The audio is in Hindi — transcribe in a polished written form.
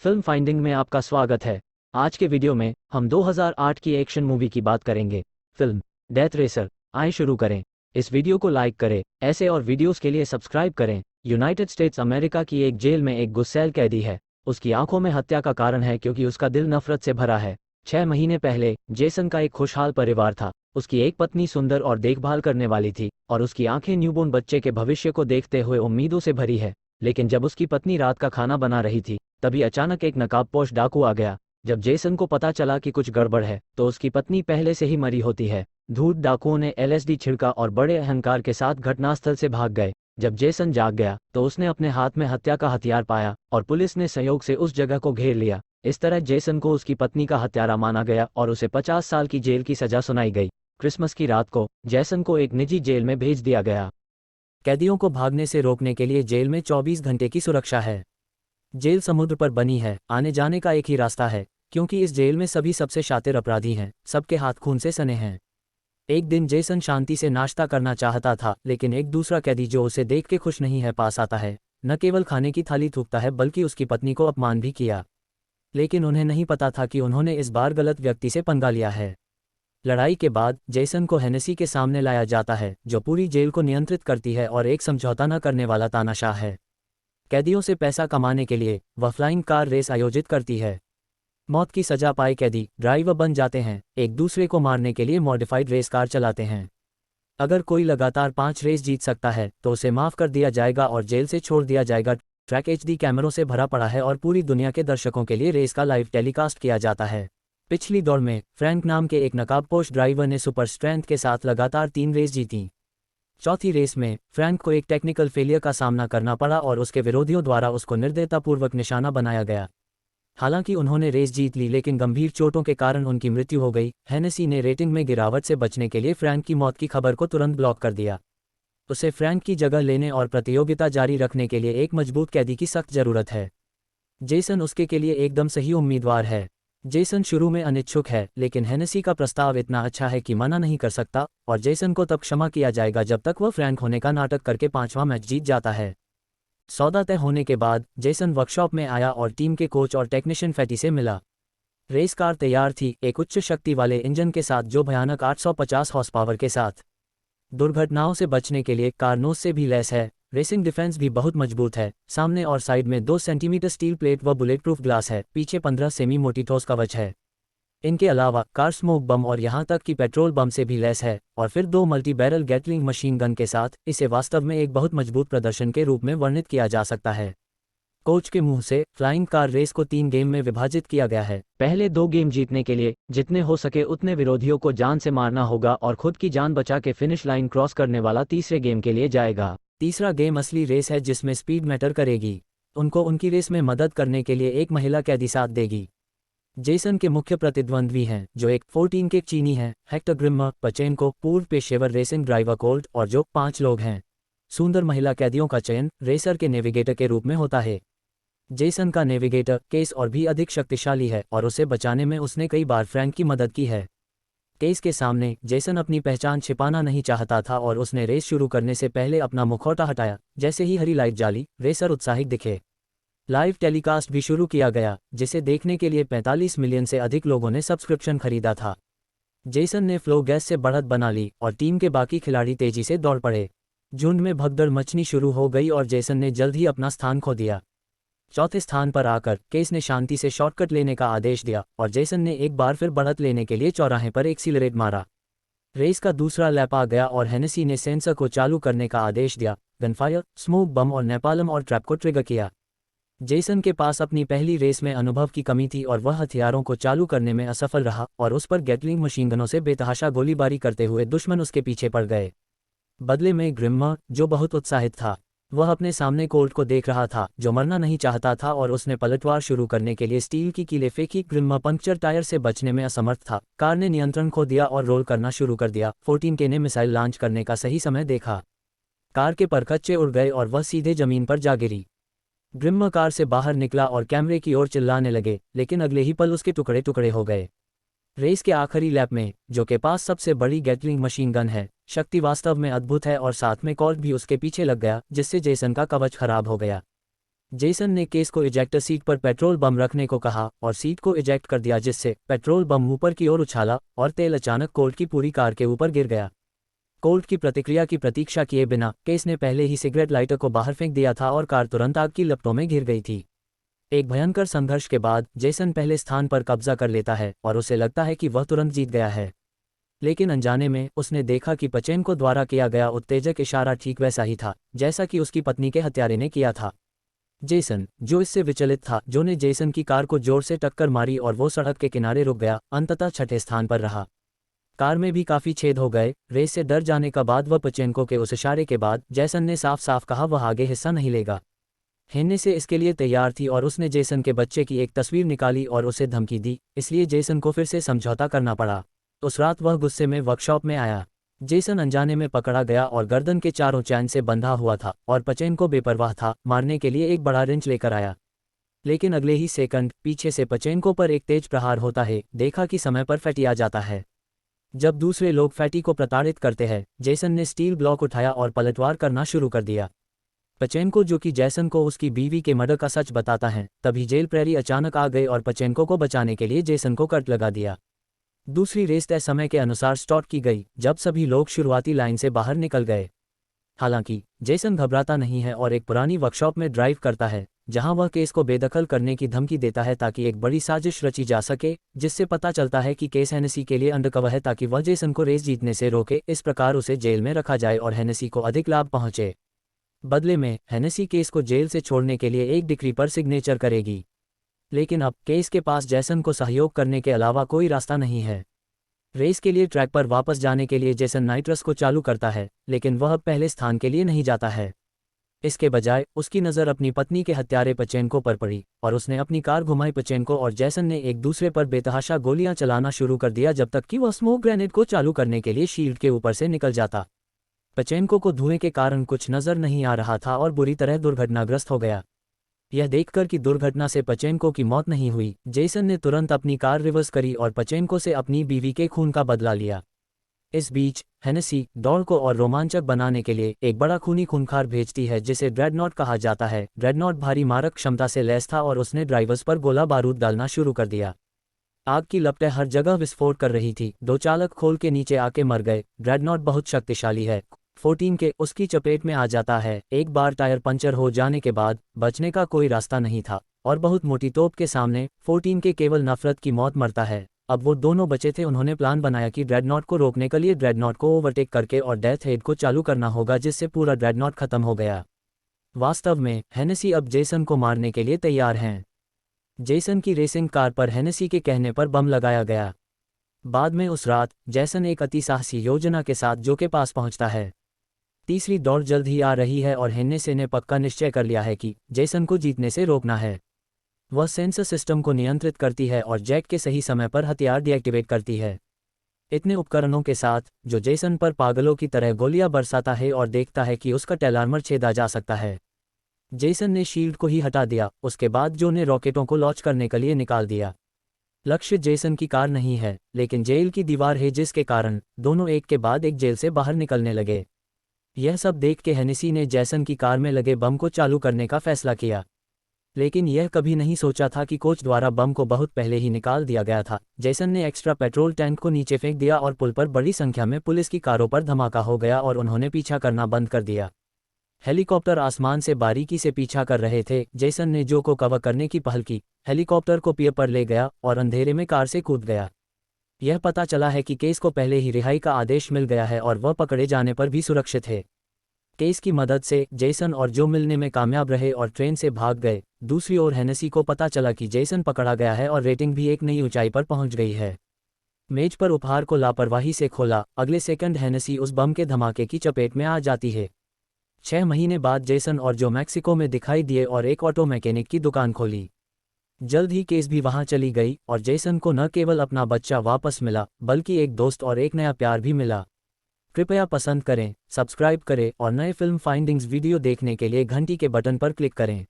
फिल्म फाइंडिंग में आपका स्वागत है। आज के वीडियो में हम 2008 की एक्शन मूवी की बात करेंगे, फिल्म डेथ रेसर। आइए शुरू करें। इस वीडियो को लाइक करें, ऐसे और वीडियोस के लिए सब्सक्राइब करें। यूनाइटेड स्टेट्स अमेरिका की एक जेल में एक गुस्सैल कैदी है। उसकी आंखों में हत्या का कारण है क्योंकि उसका दिल नफरत से भरा है। 6 महीने पहले जेसन का एक खुशहाल परिवार था। उसकी एक पत्नी सुंदर और देखभाल करने वाली थी और उसकी आंखें न्यूबॉर्न बच्चे के भविष्य को देखते हुए उम्मीदों से भरी है। लेकिन जब उसकी पत्नी रात का खाना बना रही थी, तभी अचानक एक नकाबपोश डाकू आ गया। जब जेसन को पता चला कि कुछ गड़बड़ है, तो उसकी पत्नी पहले से ही मरी होती है। धूर्त डाकुओं ने एलएसडी छिड़का और बड़े अहंकार के साथ घटनास्थल से भाग गए। जब जेसन जाग गया तो उसने अपने हाथ में हत्या का हथियार पाया और पुलिस ने सहयोग से उस जगह को घेर लिया। इस तरह जेसन को उसकी पत्नी का हत्यारा माना गया और उसे 50 साल की जेल की सजा सुनाई गई। क्रिसमस की रात को जेसन को एक निजी जेल में भेज दिया गया। कैदियों को भागने से रोकने के लिए जेल में 24 घंटे की सुरक्षा है। जेल समुद्र पर बनी है, आने जाने का एक ही रास्ता है, क्योंकि इस जेल में सभी सबसे शातिर अपराधी हैं, सबके हाथ खून से सने हैं। एक दिन जेसन शांति से नाश्ता करना चाहता था, लेकिन एक दूसरा कैदी जो उसे देख के खुश नहीं है पास आता है। न केवल खाने की थाली थूकता है बल्कि उसकी पत्नी को अपमान भी किया। लेकिन उन्हें नहीं पता था कि उन्होंने इस बार गलत व्यक्ति से पंगा लिया है। लड़ाई के बाद जेसन को हेनेसी के सामने लाया जाता है, जो पूरी जेल को नियंत्रित करती है और एक समझौता न करने वाला तानाशाह है। कैदियों से पैसा कमाने के लिए वह फ्लाइंग कार रेस आयोजित करती है। मौत की सजा पाए कैदी ड्राइवर बन जाते हैं, एक दूसरे को मारने के लिए मॉडिफाइड रेस कार चलाते हैं। अगर कोई लगातार 5 रेस जीत सकता है तो उसे माफ कर दिया जाएगा और जेल से छोड़ दिया जाएगा। ट्रैक एचडी कैमरों से भरा पड़ा है और पूरी दुनिया के दर्शकों के लिए रेस का लाइव टेलीकास्ट किया जाता है। पिछली दौड़ में फ्रैंक नाम के एक नकाबपोश ड्राइवर ने सुपर स्ट्रेंथ के साथ लगातार 3 रेस जीती। चौथी रेस में फ्रैंक को एक टेक्निकल फेलियर का सामना करना पड़ा और उसके विरोधियों द्वारा उसको निर्दयतापूर्वक निशाना बनाया गया। हालांकि उन्होंने रेस जीत ली, लेकिन गंभीर चोटों के कारण उनकी मृत्यु हो गई। हेनेसी ने रेटिंग में गिरावट से बचने के लिए फ्रैंक की मौत की खबर को तुरंत ब्लॉक कर दिया। उसे फ्रैंक की जगह लेने और प्रतियोगिता जारी रखने के लिए एक मजबूत कैदी की सख्त जरूरत है। जेसन उसके लिए एकदम सही उम्मीदवार है। जेसन शुरू में अनिच्छुक है, लेकिन हेनेसी का प्रस्ताव इतना अच्छा है कि मना नहीं कर सकता और जेसन को तब क्षमा किया जाएगा जब तक वह फ्रैंक होने का नाटक करके 5वां मैच जीत जाता है। सौदा तय होने के बाद जेसन वर्कशॉप में आया और टीम के कोच और टेक्नीशियन फैटी से मिला। रेस कार तैयार थी, एक उच्च शक्ति वाले इंजन के साथ जो भयानक 850 हॉर्स पावर के साथ। दुर्घटनाओं से बचने के लिए कार नोज से भी लैस है। रेसिंग डिफेंस भी बहुत मजबूत है। सामने और साइड में 2 सेंटीमीटर स्टील प्लेट व बुलेट प्रूफ ग्लास है। पीछे 15 सेमी मोटी ठोस कवच है। इनके अलावा कार स्मोक बम और यहां तक कि पेट्रोल बम से भी लैस है और फिर 2 multi barrel Gatling machine gun के साथ। इसे वास्तव में एक बहुत मजबूत प्रदर्शन के रूप में वर्णित किया जा सकता है। कोच के मुंह से फ्लाइंग कार रेस को 3 गेम में विभाजित किया गया है। पहले 2 गेम जीतने के लिए जितने हो सके उतने विरोधियों को जान से मारना होगा और खुद की जान बचा के फिनिश लाइन क्रॉस करने वाला तीसरे गेम के लिए जाएगा। तीसरा गेम असली रेस है जिसमें स्पीड मैटर करेगी। उनको उनकी रेस में मदद करने के लिए एक महिला कैदी साथ देगी। जेसन के मुख्य प्रतिद्वंद्वी हैं, जो एक 14 के चीनी हैं, हेक्टर ग्रिम्मर पचेनको, पूर्व पेशेवर रेसिंग ड्राइवर कोल्ट, और जो 5 लोग हैं। सुंदर महिला कैदियों का चयन रेसर के नेविगेटर के रूप में होता है। जेसन का नेविगेटर केस और भी अधिक शक्तिशाली है और उसे बचाने में उसने कई बार फ्रैंक की मदद की है। केस के सामने जेसन अपनी पहचान छिपाना नहीं चाहता था और उसने रेस शुरू करने से पहले अपना मुखौटा हटाया। जैसे ही हरी लाइट जाली, रेसर उत्साहित दिखे। लाइव टेलीकास्ट भी शुरू किया गया, जिसे देखने के लिए 45 मिलियन से अधिक लोगों ने सब्सक्रिप्शन खरीदा था। जेसन ने फ्लो गैस से बढ़त बना ली और टीम के बाकी खिलाड़ी तेजी से दौड़ पड़े। झुंड में भगदड़ मचनी शुरू हो गई और जेसन ने जल्द ही अपना स्थान खो दिया। चौथे स्थान पर आकर केस ने शांति से शॉर्टकट लेने का आदेश दिया और जेसन ने एक बार फिर बढ़त लेने के लिए चौराहे पर एक्सीलरेट मारा। रेस का दूसरा लैप आ गया और हेनेसी ने सेंसर को चालू करने का आदेश दिया। गनफायर, स्मोक बम और नैपालम और ट्रैप को ट्रिगर किया। जेसन के पास अपनी पहली रेस में अनुभव की कमी थी और वह हथियारों को चालू करने में असफल रहा और उस पर गैटलिंग मशीनगनों से बेतहाशा गोलीबारी करते हुए दुश्मन उसके पीछे पड़ गए। बदले में ग्रिम्मर, जो बहुत उत्साहित था, वह अपने सामने कोल्ट को देख रहा था जो मरना नहीं चाहता था और उसने पलटवार शुरू करने के लिए स्टील की कीलें फेंकी। ग्रिम्मर पंक्चर टायर से बचने में असमर्थ था। कार ने नियंत्रण खो दिया और रोल करना शुरू कर दिया। 14K ने मिसाइल लॉन्च करने का सही समय देखा। कार के परखच्चे उड़ गए और वह सीधे जमीन पर जा गिरी। ग्रिम्मर कार से बाहर निकला और कैमरे की ओर चिल्लाने लगे, लेकिन अगले ही पल उसके टुकड़े टुकड़े हो गए। रेस के आखिरी लैप में, जो के पास सबसे बड़ी गैटलिंग मशीन गन है, शक्ति वास्तव में अद्भुत है और साथ में कोल्ट भी उसके पीछे लग गया, जिससे जेसन का कवच खराब हो गया। जेसन ने केस को इजेक्टर सीट पर पेट्रोल बम रखने को कहा और सीट को इजेक्ट कर दिया, जिससे पेट्रोल बम ऊपर की ओर उछाला और तेल अचानक कोल्ट की पूरी कार के ऊपर गिर गया। कोल्ट की प्रतिक्रिया की प्रतीक्षा किए बिना केस ने पहले ही सिगरेट लाइटर को बाहर फेंक दिया था और कार तुरंत आग की लपटों में घिर गई थी। एक भयंकर संघर्ष के बाद जेसन पहले स्थान पर कब्जा कर लेता है और उसे लगता है कि वह तुरंत जीत गया है, लेकिन अनजाने में उसने देखा कि पचेनको द्वारा किया गया उत्तेजक इशारा ठीक वैसा ही था जैसा कि उसकी पत्नी के हत्यारे ने किया था। जेसन, जो इससे विचलित था, जो ने जेसन की कार को जोर से टक्कर मारी और वो सड़क के किनारे रुक गया, अंततः छठे स्थान पर रहा। कार में भी काफी छेद हो गए। रेस से डर जाने का बाद वह पचेनको के उस इशारे के बाद जेसन ने साफ साफ कहा वह आगे हिस्सा नहीं लेगा। हेन्ने से इसके लिए तैयार थी और उसने जेसन के बच्चे की एक तस्वीर निकाली और उसे धमकी दी, इसलिए जेसन को फिर से समझौता करना पड़ा। उस रात वह गुस्से में वर्कशॉप में आया। जेसन अनजाने में पकड़ा गया और गर्दन के चारों चैन से बंधा हुआ था और पचेनको बेपरवाह था, मारने के लिए एक बड़ा रिंच लेकर आया। लेकिन अगले ही सेकंड पीछे से पचेनको पर एक तेज प्रहार होता है। देखा कि समय पर फैटी आ जाता है। जब दूसरे लोग फैटी को प्रताड़ित करते हैं, जेसन ने स्टील ब्लॉक उठाया और पलटवार करना शुरू कर दिया। पचेनको, जो कि जेसन को उसकी बीवी के मर्डर का सच बताता है, तभी जेल प्रेरी अचानक आ गए और पचेनको को बचाने के लिए जेसन को कट लगा दिया। दूसरी रेस तय समय के अनुसार स्टार्ट की गई, जब सभी लोग शुरुआती लाइन से बाहर निकल गए। हालांकि जेसन घबराता नहीं है और एक पुरानी वर्कशॉप में ड्राइव करता है, जहां वह केस को बेदखल करने की धमकी देता है ताकि एक बड़ी साजिश रची जा सके, जिससे पता चलता है कि केस हेनेसी के लिए अंडरकवर है ताकि वह जेसन को रेस जीतने से रोके। इस प्रकार उसे जेल में रखा जाए और हेनेसी को अधिक लाभ पहुंचे। बदले में हेनेसी केस को जेल से छोड़ने के लिए एक डिक्री पर सिग्नेचर करेगी। लेकिन अब केस के पास जेसन को सहयोग करने के अलावा कोई रास्ता नहीं है। रेस के लिए ट्रैक पर वापस जाने के लिए जेसन नाइट्रस को चालू करता है, लेकिन वह अब पहले स्थान के लिए नहीं जाता है। इसके बजाय उसकी नज़र अपनी पत्नी के हत्यारे पचेनको पर पड़ी और उसने अपनी कार घुमाई। पचेनको और जेसन ने एक दूसरे पर बेतहाशा गोलियां चलाना शुरू कर दिया जब तक कि वह स्मोक ग्रेनेड को चालू करने के लिए शील्ड के ऊपर से निकल जाता। पचेनको को धुएं के कारण कुछ नजर नहीं आ रहा था और बुरी तरह दुर्घटनाग्रस्त हो गया। यह देखकर कि दुर्घटना से पचेनको की मौत नहीं हुई, जेसन ने तुरंत अपनी कार रिवर्स करी और पचेनको से अपनी बीवी के खून का बदला लिया। इस बीच हेनेसी दौड़ को और रोमांचक बनाने के लिए एक बड़ा खूनी खूंखार भेजती है जिसे ड्रेडनॉट कहा जाता है। ड्रेडनॉट भारी मारक क्षमता से लैस था और उसने ड्राइवर्स पर गोला बारूद डालना शुरू कर दिया। आग की लपटें हर जगह विस्फोट कर रही थी। दो चालक खोल के नीचे आके मर गए। ड्रेडनॉट बहुत शक्तिशाली है। 14 के उसकी चपेट में आ जाता है। एक बार टायर पंचर हो जाने के बाद बचने का कोई रास्ता नहीं था और बहुत मोटी तोप के सामने 14 के केवल नफरत की मौत मरता है। अब वो दोनों बचे थे। उन्होंने प्लान बनाया कि ड्रेडनॉट को रोकने के लिए ड्रेडनॉट को ओवरटेक करके और डेथ हेड को चालू करना होगा, जिससे पूरा ड्रेडनॉट खत्म हो गया। वास्तव में हेनेसी अब जेसन को मारने के लिए तैयार हैं। जेसन की रेसिंग कार पर हेनेसी के कहने पर बम लगाया गया। बाद में उस रात जेसन एक अति साहसी योजना के साथ जो के पास पहुंचता है। तीसरी दौड़ जल्द ही आ रही है और हेनेसी ने पक्का निश्चय कर लिया है कि जेसन को जीतने से रोकना है। वह सेंसर सिस्टम को नियंत्रित करती है और जैक के सही समय पर हथियार डीएक्टिवेट करती है। इतने उपकरणों के साथ जो जेसन पर पागलों की तरह गोलियां बरसाता है और देखता है कि उसका टेलार्मर छेदा जा सकता है। जेसन ने शील्ड को ही हटा दिया। उसके बाद जो ने रॉकेटों को लॉन्च करने के लिए निकाल दिया। लक्ष्य जेसन की कार नहीं है, लेकिन जेल की दीवार है, जिसके कारण दोनों एक के बाद एक जेल से बाहर निकलने लगे। यह सब देख के हेनेसी ने जेसन की कार में लगे बम को चालू करने का फैसला किया, लेकिन यह कभी नहीं सोचा था कि कोच द्वारा बम को बहुत पहले ही निकाल दिया गया था। जेसन ने एक्स्ट्रा पेट्रोल टैंक को नीचे फेंक दिया और पुल पर बड़ी संख्या में पुलिस की कारों पर धमाका हो गया और उन्होंने पीछा करना बंद कर दिया। हेलीकॉप्टर आसमान से बारीकी से पीछा कर रहे थे। जेसन ने जो को कवर करने की पहल की, हेलीकॉप्टर को पियर पर ले गया और अंधेरे में कार से कूद गया। यह पता चला है कि केस को पहले ही रिहाई का आदेश मिल गया है और वह पकड़े जाने पर भी सुरक्षित है। केस की मदद से जेसन और जो मिलने में कामयाब रहे और ट्रेन से भाग गए। दूसरी ओर हेनेसी को पता चला कि जेसन पकड़ा गया है और रेटिंग भी एक नई ऊंचाई पर पहुंच गई है। मेज पर उपहार को लापरवाही से खोला। अगले सेकंड हेनेसी उस बम के धमाके की चपेट में आ जाती है। 6 महीने बाद जेसन और जो मैक्सिको में दिखाई दिए और एक ऑटो मैकेनिक की दुकान खोली। जल्द ही केस भी वहां चली गई और जेसन को न केवल अपना बच्चा वापस मिला, बल्कि एक दोस्त और एक नया प्यार भी मिला। कृपया पसंद करें, सब्सक्राइब करें और नए फिल्म फाइंडिंग्स वीडियो देखने के लिए घंटी के बटन पर क्लिक करें।